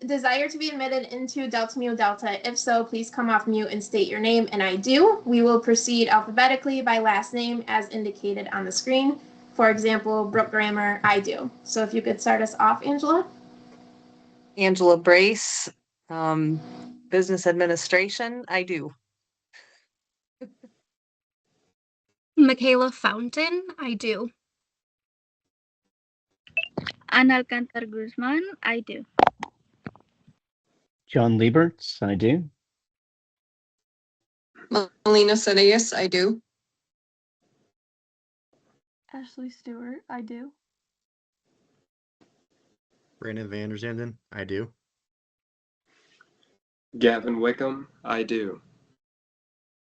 desire to be admitted into Delta Mu Delta? If so, please come off mute and state your name, and I do. We will proceed alphabetically by last name as indicated on the screen. For example, Brooke Grammer, I do. So if you could start us off, Angela. Angela Brace, business administration, I do. Michaela Fountain, I do. Ana Alcantar Guzman, I do. John Lieberts, I do. Melina Cedeus, I do. Ashley Stewart, I do. Brandon Vanderzanden, I do. Gavin Wickham, I do.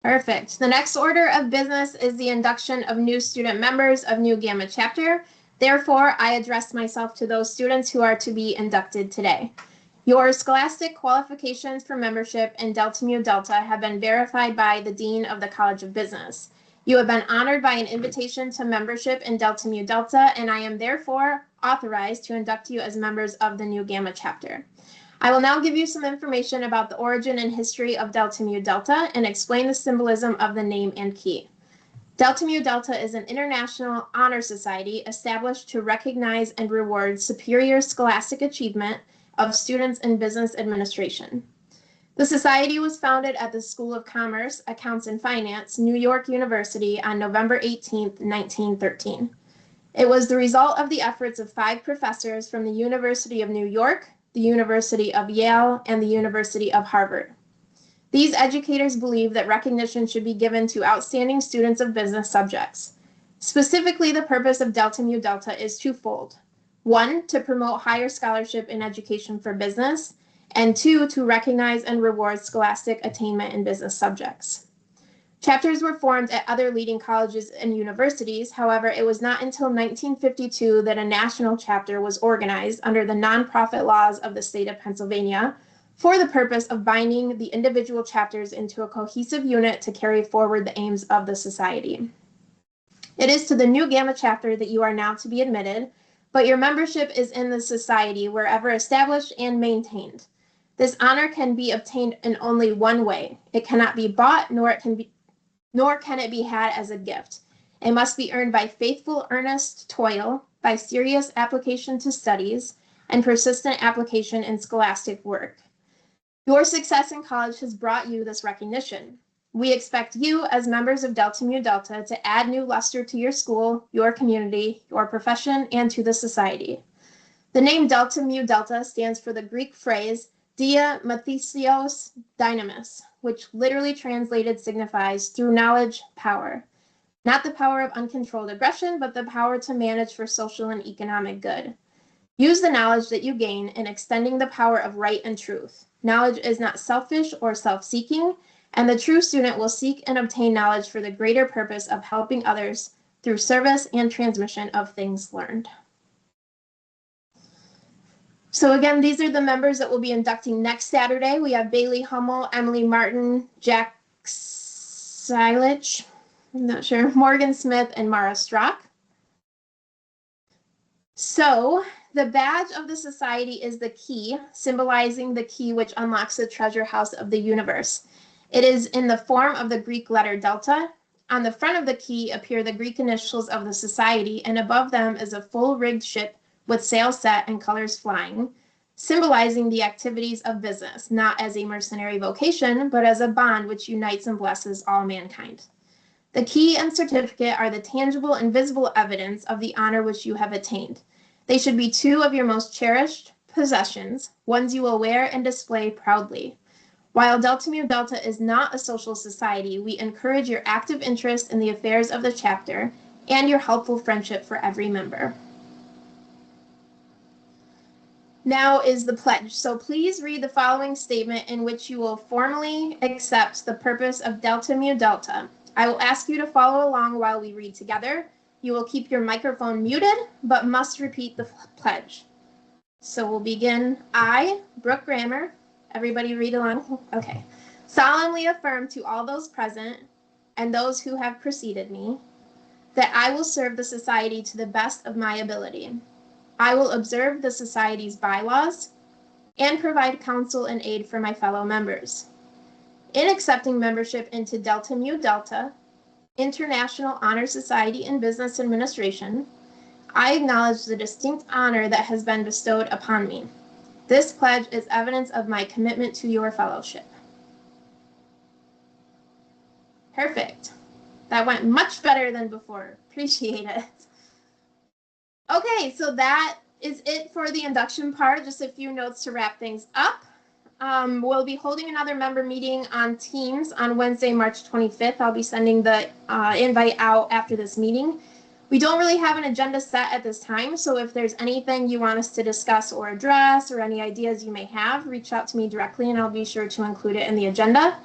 Perfect. The next order of business is the induction of new student members of Nu Gamma chapter. Therefore, I address myself to those students who are to be inducted today. Your scholastic qualifications for membership in Delta Mu Delta have been verified by the Dean of the College of Business. You have been honored by an invitation to membership in Delta Mu Delta, and I am therefore authorized to induct you as members of the Nu Gamma chapter. I will now give you some information about the origin and history of Delta Mu Delta and explain the symbolism of the name and key. Delta Mu Delta is an international honor society established to recognize and reward superior scholastic achievement of students in business administration. The society was founded at the School of Commerce, Accounts and Finance, New York University on November 18, 1913. It was the result of the efforts of 5 professors from the University of New York, the University of Yale, and the University of Harvard. These educators believe that recognition should be given to outstanding students of business subjects. Specifically, the purpose of Delta Mu Delta is twofold. 1, to promote higher scholarship in education for business, and 2, to recognize and reward scholastic attainment in business subjects. Chapters were formed at other leading colleges and universities. However, it was not until 1952 that a national chapter was organized under the nonprofit laws of the state of Pennsylvania for the purpose of binding the individual chapters into a cohesive unit to carry forward the aims of the society. It is to the Nu Gamma chapter that you are now to be admitted, but your membership is in the society wherever established and maintained. This honor can be obtained in only one way. It cannot be bought, nor can it be had as a gift. It must be earned by faithful, earnest toil, by serious application to studies, and persistent application in scholastic work. Your success in college has brought you this recognition. We expect you, as members of Delta Mu Delta, to add new luster to your school, your community, your profession, and to the society. The name Delta Mu Delta stands for the Greek phrase Dia Mathesios Dynamis, which literally translated signifies through knowledge, power. Not the power of uncontrolled aggression, but the power to manage for social and economic good. Use the knowledge that you gain in extending the power of right and truth. Knowledge is not selfish or self-seeking, and the true student will seek and obtain knowledge for the greater purpose of helping others through service and transmission of things learned. So again, these are the members that will be inducting next Saturday. We have Bailey Hummel, Emily Martin, Jack Silich, I'm not sure, Morgan Smith, and Mara Strock. So the badge of the society is the key, symbolizing the key which unlocks the treasure house of the universe. It is in the form of the Greek letter delta. On the front of the key appear the Greek initials of the society, and above them is a full-rigged ship with sails set and colors flying, symbolizing the activities of business, not as a mercenary vocation, but as a bond which unites and blesses all mankind. The key and certificate are the tangible and visible evidence of the honor which you have attained. They should be 2 of your most cherished possessions, ones you will wear and display proudly. While Delta Mu Delta is not a social society, we encourage your active interest in the affairs of the chapter and your helpful friendship for every member. Now is the pledge. So please read the following statement in which you will formally accept the purpose of Delta Mu Delta. I will ask you to follow along while we read together. You will keep your microphone muted, but must repeat the pledge. So we'll begin. I, Brooke Grammer, everybody read along. Okay. Solemnly affirm to all those present and those who have preceded me that I will serve the society to the best of my ability. I will observe the society's bylaws, and provide counsel and aid for my fellow members. In accepting membership into Delta Mu Delta, International Honor Society in Business Administration, I acknowledge the distinct honor that has been bestowed upon me. This pledge is evidence of my commitment to your fellowship. Perfect. That went much better than before. Appreciate it. Okay, so that is it for the induction part. Just a few notes to wrap things up. We'll be holding another member meeting on Teams on Wednesday, March 25th. I'll be sending the invite out after this meeting. We don't really have an agenda set at this time, so if there's anything you want us to discuss or address or any ideas you may have, reach out to me directly and I'll be sure to include it in the agenda.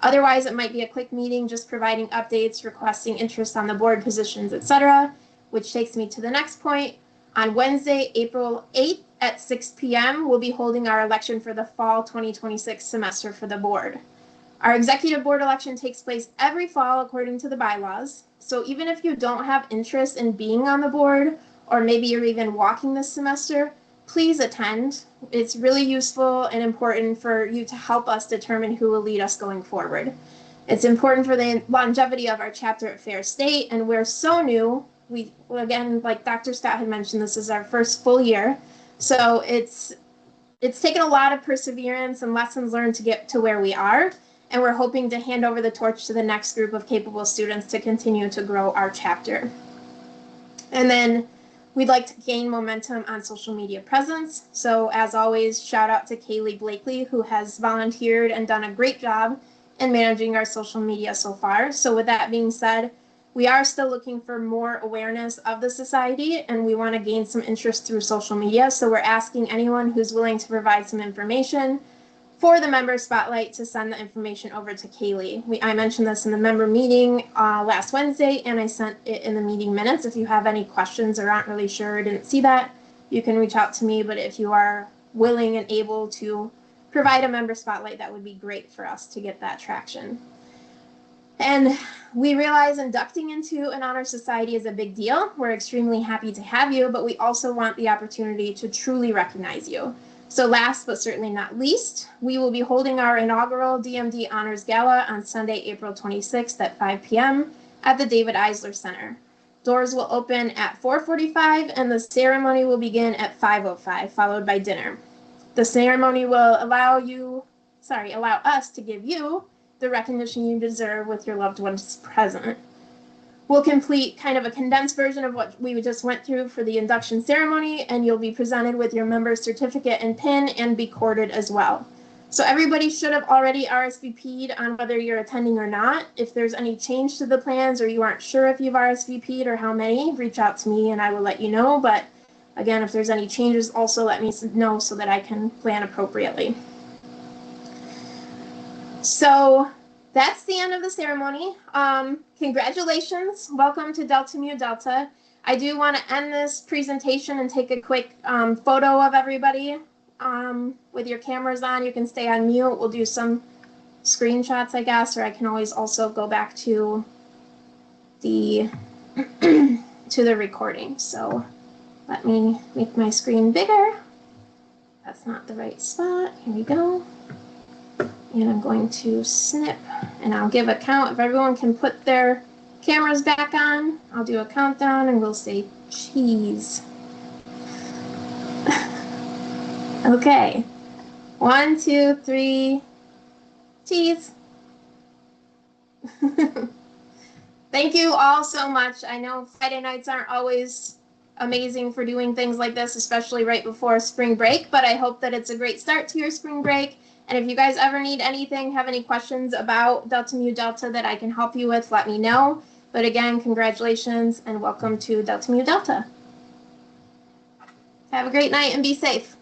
Otherwise, it might be a quick meeting just providing updates, requesting interest on the board positions, etc., which takes me to the next point. On Wednesday, April 8th at 6 p.m., we'll be holding our election for the fall 2026 semester for the board. Our executive board election takes place every fall according to the bylaws. So even if you don't have interest in being on the board, or maybe you're even walking this semester, please attend. It's really useful and important for you to help us determine who will lead us going forward. It's important for the longevity of our chapter at Ferris State, and we're so new. Again, like Dr. Scott had mentioned, this is our first full year. So it's taken a lot of perseverance and lessons learned to get to where we are. And we're hoping to hand over the torch to the next group of capable students to continue to grow our chapter. And then we'd like to gain momentum on social media presence. So as always, shout out to Kaylee Blakely, who has volunteered and done a great job in managing our social media so far. So with that being said, we are still looking for more awareness of the society, and we want to gain some interest through social media. So we're asking anyone who's willing to provide some information for the member spotlight to send the information over to Kaylee. I mentioned this in the member meeting last Wednesday, and I sent it in the meeting minutes. If you have any questions or aren't really sure or didn't see that, you can reach out to me. But if you are willing and able to provide a member spotlight, that would be great for us to get that traction. And we realize inducting into an honor society is a big deal. We're extremely happy to have you, but we also want the opportunity to truly recognize you. So last but certainly not least, we will be holding our inaugural DMD Honors Gala on Sunday, April 26th at 5 p.m. at the David Eisler Center. Doors will open at 4:45 and the ceremony will begin at 5:05, followed by dinner. The ceremony will allow us to give you the recognition you deserve with your loved ones present. We'll complete kind of a condensed version of what we just went through for the induction ceremony, and you'll be presented with your member's certificate and pin and be corded as well. So everybody should have already RSVP'd on whether you're attending or not. If there's any change to the plans or you aren't sure if you've RSVP'd or how many, reach out to me and I will let you know. But again, if there's any changes, also let me know so that I can plan appropriately. So that's the end of the ceremony. Congratulations. Welcome to Delta Mu Delta. I do want to end this presentation and take a quick photo of everybody with your cameras on. You can stay on mute. We'll do some screenshots, I guess, or I can always also go back to the to the recording. So let me make my screen bigger. That's not the right spot. Here we go. And I'm going to snip, and I'll give a count. If everyone can put their cameras back on, I'll do a countdown, and we'll say cheese. Okay. 1, 2, 3, cheese. Thank you all so much. I know Friday nights aren't always amazing for doing things like this, especially right before spring break, but I hope that it's a great start to your spring break. And if you guys ever need anything, have any questions about Delta Mu Delta that I can help you with, let me know. But again, congratulations and welcome to Delta Mu Delta. Have a great night and be safe.